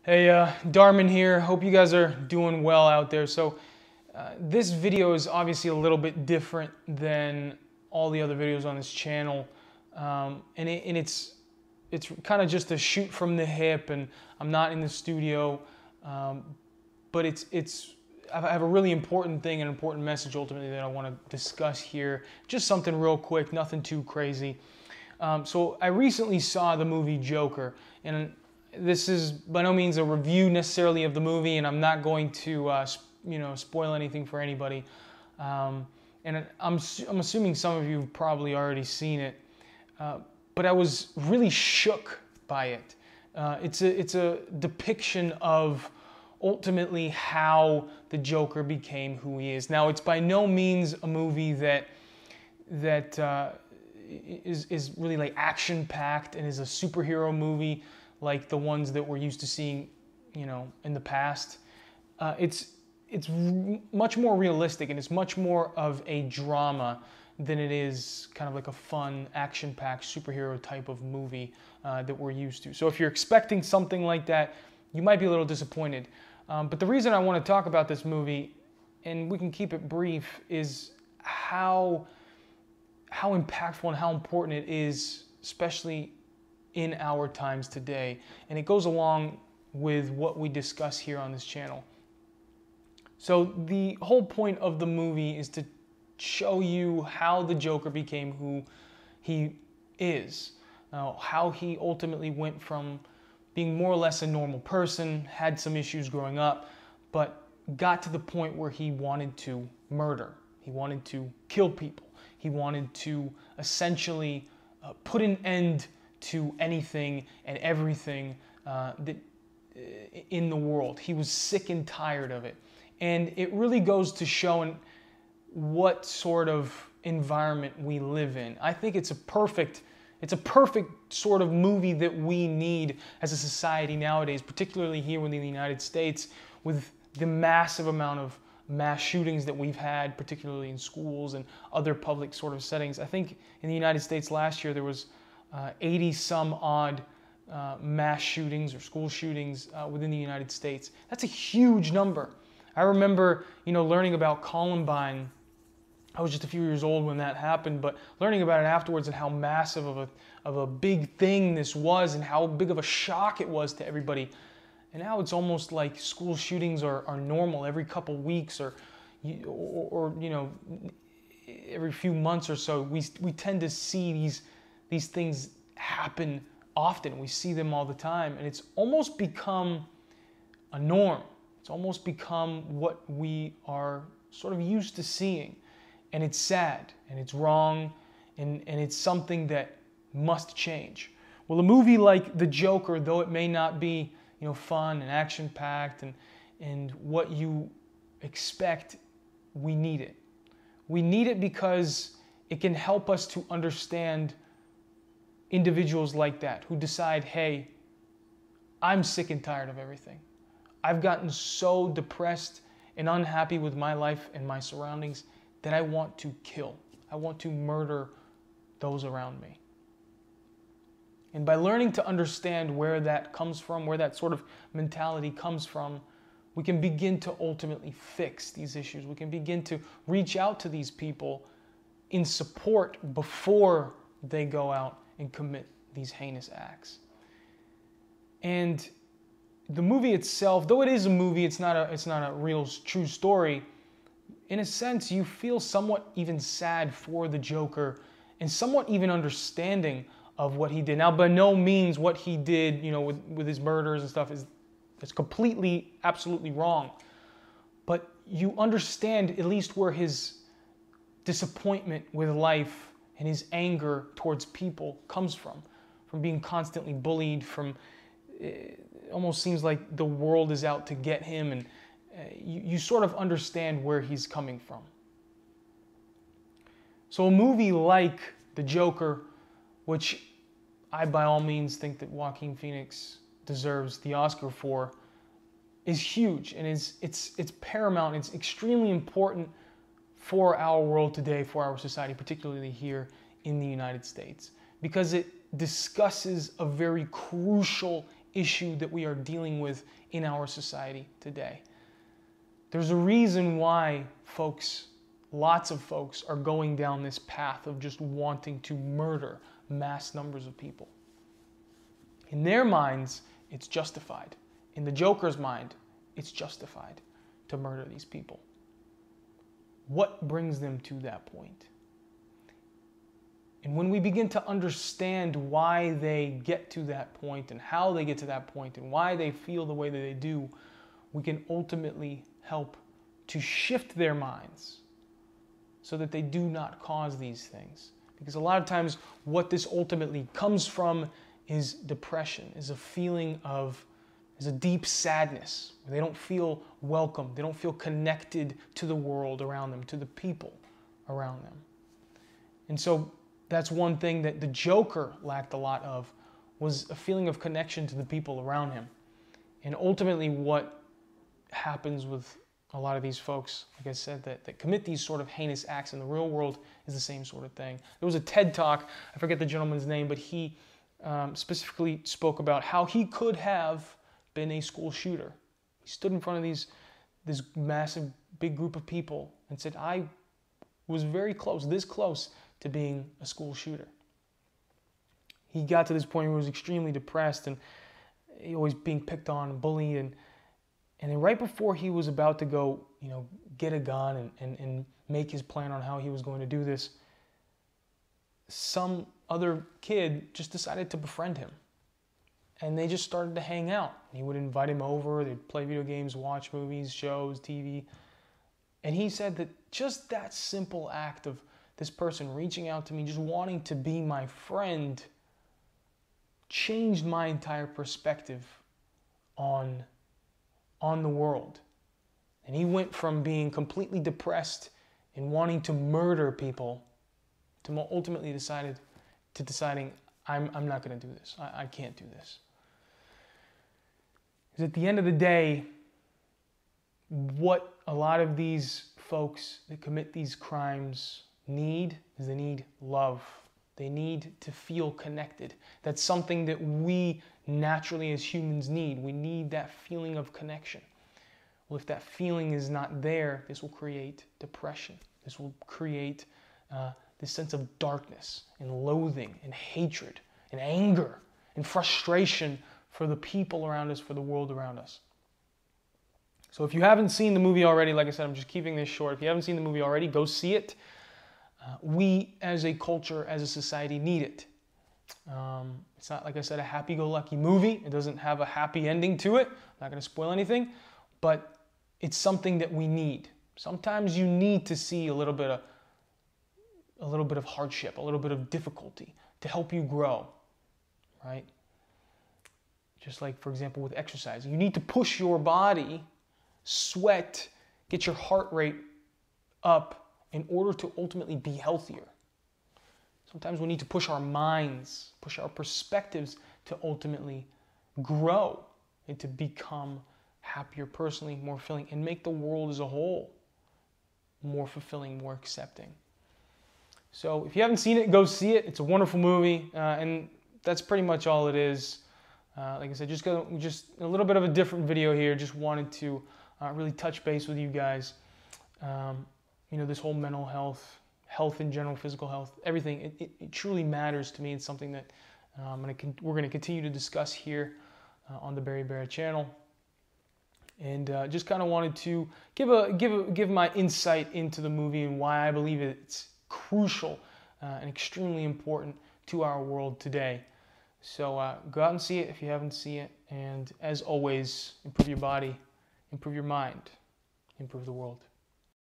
Hey, Darmin here. Hope you guys are doing well out there. So this video is obviously a little bit different than all the other videos on this channel, and it's kind of just a shoot from the hip, and I'm not in the studio, but I have a really important thing, an important message ultimately that I want to discuss here. Just something real quick, nothing too crazy. So I recently saw the movie Joker, and this is by no means a review necessarily of the movie, and I'm not going to spoil anything for anybody. And I'm assuming some of you have probably already seen it, but I was really shook by it. It's a depiction of ultimately how the Joker became who he is. Now, it's by no means a movie that is really like action-packed and is a superhero movie like the ones that we're used to seeing, in the past. It's much more realistic, and it's much more of a drama than it is kind of like a fun, action-packed superhero type of movie that we're used to. So if you're expecting something like that, you might be a little disappointed. But the reason I want to talk about this movie, and we can keep it brief, is how impactful and how important it is, especially in our times today. And it goes along with what we discuss here on this channel. So the whole point of the movie is to show you how the Joker became who he is. How he ultimately went from being more or less a normal person, had some issues growing up, but got to the point where he wanted to murder. He wanted to kill people. He wanted to essentially put an end to anything and everything in the world. He was sick and tired of it. And it really goes to show what sort of environment we live in. I think it's a perfect sort of movie that we need as a society nowadays, particularly here in the United States, with the massive amount of mass shootings that we've had, particularly in schools and other public sort of settings. I think in the United States last year there was 80 some odd mass shootings or school shootings within the United States. That's a huge number. I remember, learning about Columbine. I was just a few years old when that happened, but learning about it afterwards and how massive of a big thing this was and how big of a shock it was to everybody. And now it's almost like school shootings are normal every couple weeks or every few months or so. We tend to see these things happen often. We see them all the time, and it's almost become a norm. It's almost become what we are sort of used to seeing. And it's sad, and it's wrong, and it's something that must change. Well, a movie like The Joker, though it may not be fun and action-packed and what you expect, we need it. We need it because it can help us to understand individuals like that who decide, hey, I'm sick and tired of everything. I've gotten so depressed and unhappy with my life and my surroundings that I want to kill. I want to murder those around me. And by learning to understand where that comes from, where that sort of mentality comes from, we can begin to ultimately fix these issues. We can begin to reach out to these people in support before they go out and commit these heinous acts. And the movie itself, though it is a movie, it's not a real true story. In a sense, you feel somewhat even sad for the Joker and somewhat even understanding of what he did. Now, by no means what he did, with his murders and stuff is completely, absolutely wrong. But you understand at least where his disappointment with life and his anger towards people comes from being constantly bullied, from it almost seems like the world is out to get him, and you sort of understand where he's coming from. So a movie like The Joker, which I by all means think that Joaquin Phoenix deserves the Oscar for, is huge, and it's paramount. It's extremely important for our world today, for our society, particularly here in the United States, because it discusses a very crucial issue that we are dealing with in our society today. There's a reason why folks, lots of folks, are going down this path of just wanting to murder mass numbers of people. In their minds, it's justified. In the Joker's mind, it's justified to murder these people. What brings them to that point? And when we begin to understand why they get to that point and how they get to that point and why they feel the way that they do, we can ultimately help to shift their minds so that they do not cause these things. Because a lot of times what this ultimately comes from is depression, is a feeling of, is a deep sadness. They don't feel welcome. They don't feel connected to the world around them, to the people around them. And so that's one thing that the Joker lacked a lot of, was a feeling of connection to the people around him. And ultimately what happens with a lot of these folks, like I said, that commit these sort of heinous acts in the real world is the same sort of thing. There was a TED Talk, I forget the gentleman's name, but he specifically spoke about how he could have been a school shooter. He stood in front of this massive, big group of people and said, I was very close, this close to being a school shooter. He got to this point where he was extremely depressed and always being picked on and bullied. And then right before he was about to go, get a gun and make his plan on how he was going to do this, some other kid just decided to befriend him. And they just started to hang out. He would invite him over, they'd play video games, watch movies, shows, TV. And he said that just that simple act of this person reaching out to me, just wanting to be my friend, changed my entire perspective on the world. And he went from being completely depressed and wanting to murder people to ultimately deciding I'm not going to do this. I can't do this. Because at the end of the day, what a lot of these folks that commit these crimes need is they need love. They need to feel connected. That's something that we naturally as humans need. We need that feeling of connection. Well, if that feeling is not there, this will create depression. This will create this sense of darkness and loathing and hatred and anger and frustration for the people around us, for the world around us. So if you haven't seen the movie already, like I said, I'm just keeping this short. If you haven't seen the movie already, go see it. We as a culture, as a society, need it. It's not, like I said, a happy-go-lucky movie. It doesn't have a happy ending to it. I'm not going to spoil anything, but it's something that we need. Sometimes you need to see a little bit of hardship, a little bit of difficulty to help you grow, right? Just like, for example, with exercise. You need to push your body, sweat, get your heart rate up in order to ultimately be healthier. Sometimes we need to push our minds, push our perspectives to ultimately grow and to become happier personally, more fulfilling, and make the world as a whole more fulfilling, more accepting. So if you haven't seen it, go see it. It's a wonderful movie, and that's pretty much all it is. Like I said, just a little bit of a different video here. Just wanted to really touch base with you guys. This whole mental health in general, physical health, everything, it truly matters to me. It's something that we're going to continue to discuss here on the BeriBera channel. And just kind of wanted to give my insight into the movie and why I believe it's crucial and extremely important to our world today. So go out and see it if you haven't seen it. And as always, improve your body, improve your mind, improve the world.